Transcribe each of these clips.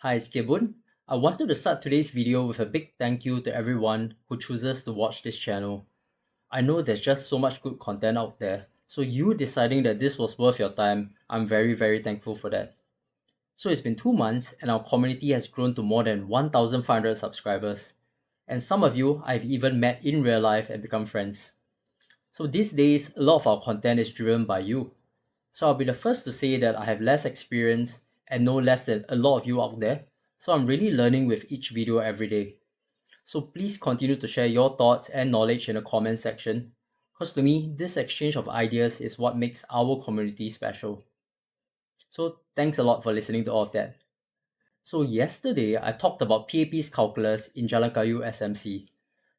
Hi, it's Kibun. I wanted to start today's video with a big thank you to everyone who chooses to watch this channel. I know there's just so much good content out there, so you deciding that this was worth your time, I'm very thankful for that. So it's been 2 months and our community has grown to more than 1,500 subscribers. And some of you I've even met in real life and become friends. So these days, a lot of our content is driven by you. So I'll be the first to say that I have less experience and know less than a lot of you out there, so I'm really learning with each video every day. So please continue to share your thoughts and knowledge in the comment section, because to me, this exchange of ideas is what makes our community special. So thanks a lot for listening to all of that. So yesterday, I talked about PAP's calculus in Jalan Kayu SMC.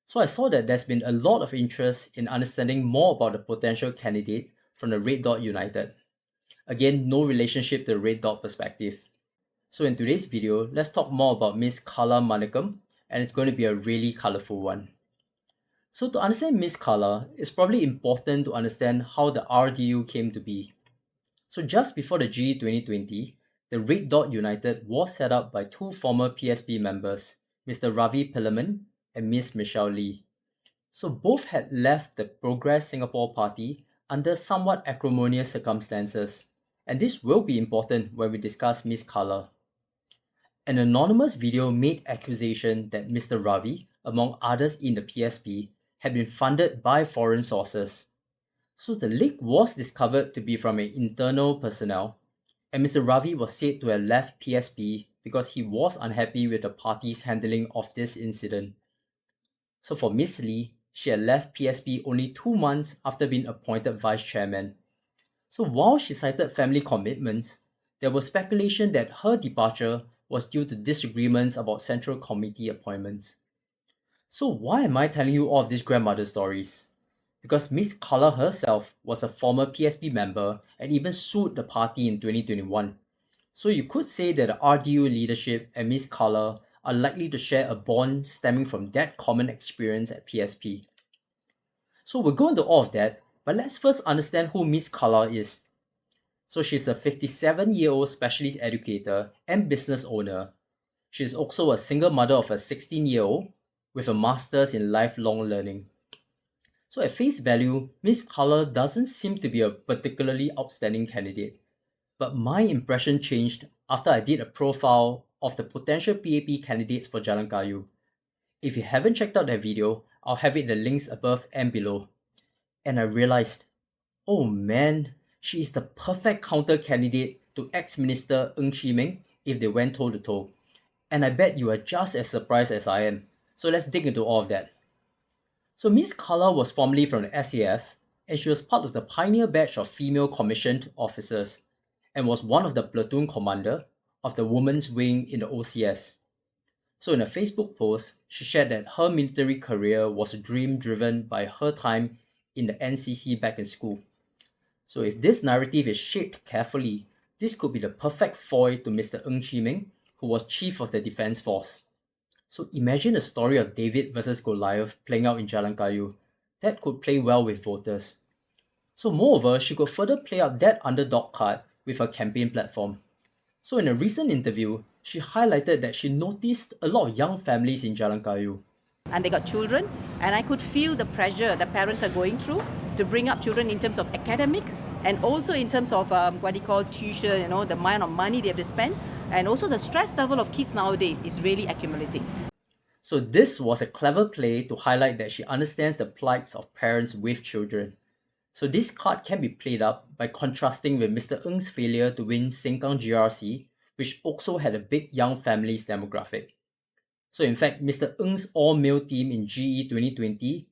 So I saw that there's been a lot of interest in understanding more about the potential candidate from the Red Dot United. Again, no relationship to the Red Dot perspective. So in today's video, let's talk more about Miss Kala Manickam, and it's going to be a really colourful one. So to understand Miss Kala, it's probably important to understand how the RDU came to be. So just before the GE2020, the Red Dot United was set up by two former PSP members, Mr. Ravi Pillaman and Miss Michelle Lee. So both had left the Progress Singapore Party under somewhat acrimonious circumstances, and this will be important when we discuss Miss Kala. An anonymous video made accusation that Mr. Ravi, among others in the PSP, had been funded by foreign sources. So the leak was discovered to be from an internal personnel, and Mr. Ravi was said to have left PSP because he was unhappy with the party's handling of this incident. So for Miss Lee, she had left PSP only 2 months after being appointed vice chairman. So while she cited family commitments, there was speculation that her departure was due to disagreements about central committee appointments. So why am I telling you all of these grandmother stories? Because Miss Kala herself was a former PSP member and even sued the party in 2021. So you could say that the RDU leadership and Miss Kala are likely to share a bond stemming from that common experience at PSP. So we'll go into all of that, but let's first understand who Miss Kala is. So she's a 57-year-old specialist educator and business owner. She's also a single mother of a 16-year-old with a master's in lifelong learning. So at face value, Miss Kala doesn't seem to be a particularly outstanding candidate. But my impression changed after I did a profile of the potential PAP candidates for Jalan Kayu. If you haven't checked out that video, I'll have it in the links above and below. And I realized, oh man, she is the perfect counter candidate to ex-minister Ng Chee Meng if they went toe-to-toe. And I bet you are just as surprised as I am. So let's dig into all of that. So Miss Kala was formerly from the SAF, and she was part of the pioneer batch of female commissioned officers, and was one of the platoon commander of the women's wing in the OCS. So in a Facebook post, she shared that her military career was a dream driven by her time in the NCC back in school. So if this narrative is shaped carefully, this could be the perfect foil to Mr. Ng Chee Meng, who was chief of the defense force. So imagine a story of David versus Goliath playing out in Jalan Kayu. That could play well with voters. So moreover, she could further play up that underdog card with her campaign platform. So in a recent interview, she highlighted that she noticed a lot of young families in Jalan Kayu. And they got children, and I could feel the pressure the parents are going through to bring up children in terms of academic and also in terms of what they call tuition, the amount of money they have to spend, and also the stress level of kids nowadays is really accumulating. So this was a clever play to highlight that she understands the plights of parents with children. So this card can be played up by contrasting with Mr. Ng's failure to win Sengkang GRC, which also had a big young families demographic. So in fact, Mr. Ng's all-male team in GE2020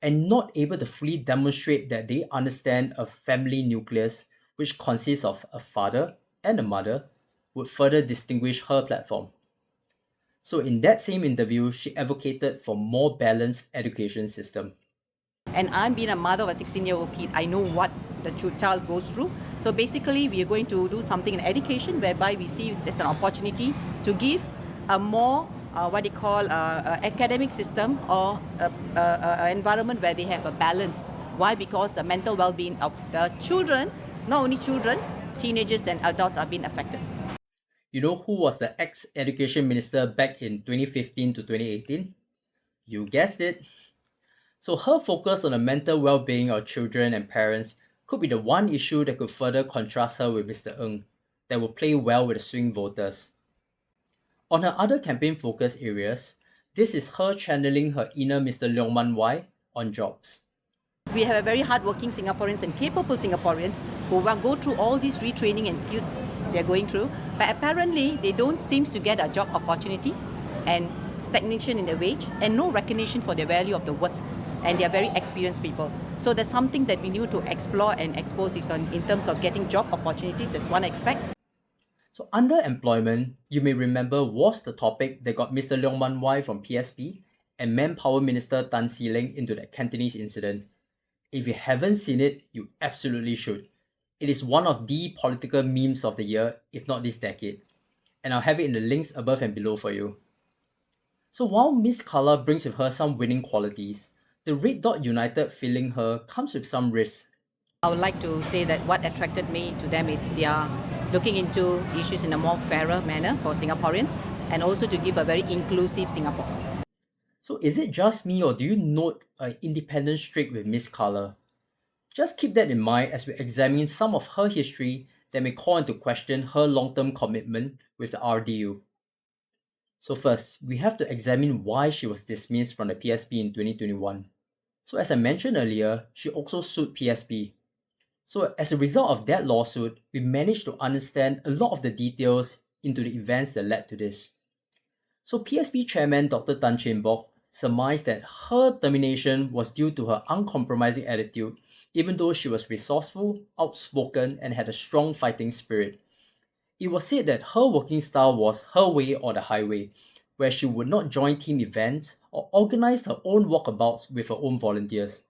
and not able to fully demonstrate that they understand a family nucleus which consists of a father and a mother would further distinguish her platform. So in that same interview, she advocated for more balanced education system. And I'm being a mother of a 16-year-old kid. I know what the child goes through. So basically, we are going to do something in education whereby we see there's an opportunity to give a more academic system or environment where they have a balance. Why? Because the mental well-being of the children, not only children, teenagers and adults are being affected. You know who was the ex-education minister back in 2015 to 2018? You guessed it. So her focus on the mental well-being of children and parents could be the one issue that could further contrast her with Mr. Ng, that will play well with the swing voters. On her other campaign focus areas, this is her channeling her inner Mr. Leong on jobs. We have a very hardworking Singaporeans and capable Singaporeans who will go through all these retraining and skills they're going through, but apparently they don't seem to get a job opportunity and stagnation in the wage and no recognition for their value of the worth. And they are very experienced people. So there's something that we need to explore and expose is in terms of getting job opportunities. That's one aspect. So underemployment, you may remember, was the topic that got Mr. Leong Man Wai from PSP and Manpower Minister Tan See Leng into that Cantonese incident. If you haven't seen it, you absolutely should. It is one of the political memes of the year, if not this decade. And I'll have it in the links above and below for you. So while Miss Kala brings with her some winning qualities, the Red Dot United feeling her comes with some risks. I would like to say that what attracted me to them is they are looking into issues in a more fairer manner for Singaporeans and also to give a very inclusive Singapore. So is it just me, or do you note an independent streak with Miss Kala? Just keep that in mind as we examine some of her history that may call into question her long-term commitment with the RDU. So first, we have to examine why she was dismissed from the PSP in 2021. So as I mentioned earlier, she also sued PSP. So as a result of that lawsuit, we managed to understand a lot of the details into the events that led to this. So PSP chairman Dr. Tan Cheng Bock surmised that her termination was due to her uncompromising attitude, even though she was resourceful, outspoken, and had a strong fighting spirit. It was said that her working style was her way or the highway, where she would not join team events or organize her own walkabouts with her own volunteers.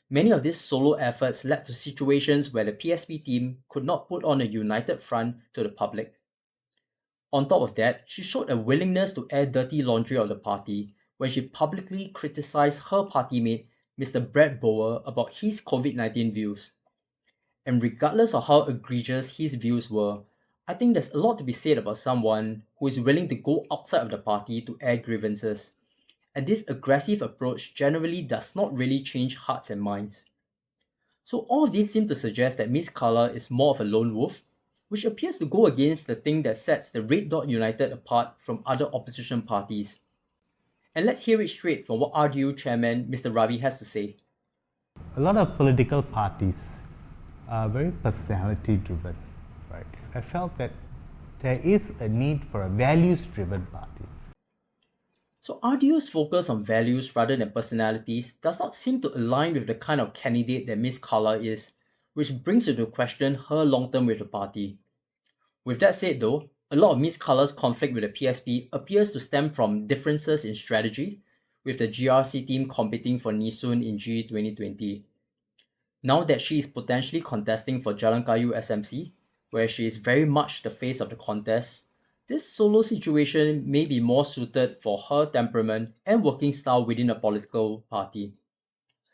Many of these solo efforts led to situations where the PSP team could not put on a united front to the public. On top of that, she showed a willingness to air dirty laundry of the party when she publicly criticized her party mate, Mr. Brad Bower, about his COVID-19 views. And regardless of how egregious his views were, I think there's a lot to be said about someone who is willing to go outside of the party to air grievances. And this aggressive approach generally does not really change hearts and minds. So all of these seem to suggest that Miss Kala is more of a lone wolf, which appears to go against the thing that sets the Red Dot United apart from other opposition parties. And let's hear it straight from what RDU chairman Mr. Ravi has to say. A lot of political parties are very personality driven, right? I felt that there is a need for a values driven party. So RDU's focus on values rather than personalities does not seem to align with the kind of candidate that Miss Kala is, which brings into question her long-term with the party. With that said though, a lot of Miss Kala's conflict with the PSP appears to stem from differences in strategy, with the GRC team competing for Nee Soon in GE2020. Now that she is potentially contesting for Jalan Kayu SMC, where she is very much the face of the contest, this solo situation may be more suited for her temperament and working style within a political party.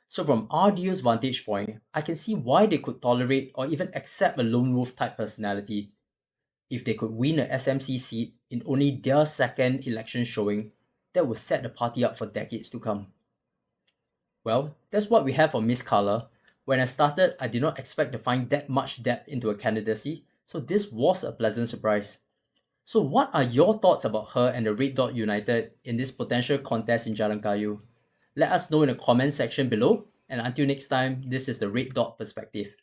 So from RDU's vantage point, I can see why they could tolerate or even accept a lone wolf type personality. If they could win a SMC seat in only their second election showing, that would set the party up for decades to come. Well, that's what we have for Miss Kala. When I started, I did not expect to find that much depth into a candidacy, so this was a pleasant surprise. So what are your thoughts about her and the Red Dot United in this potential contest in Jalan Kayu? Let us know in the comment section below, and until next time, this is the Red Dot Perspective.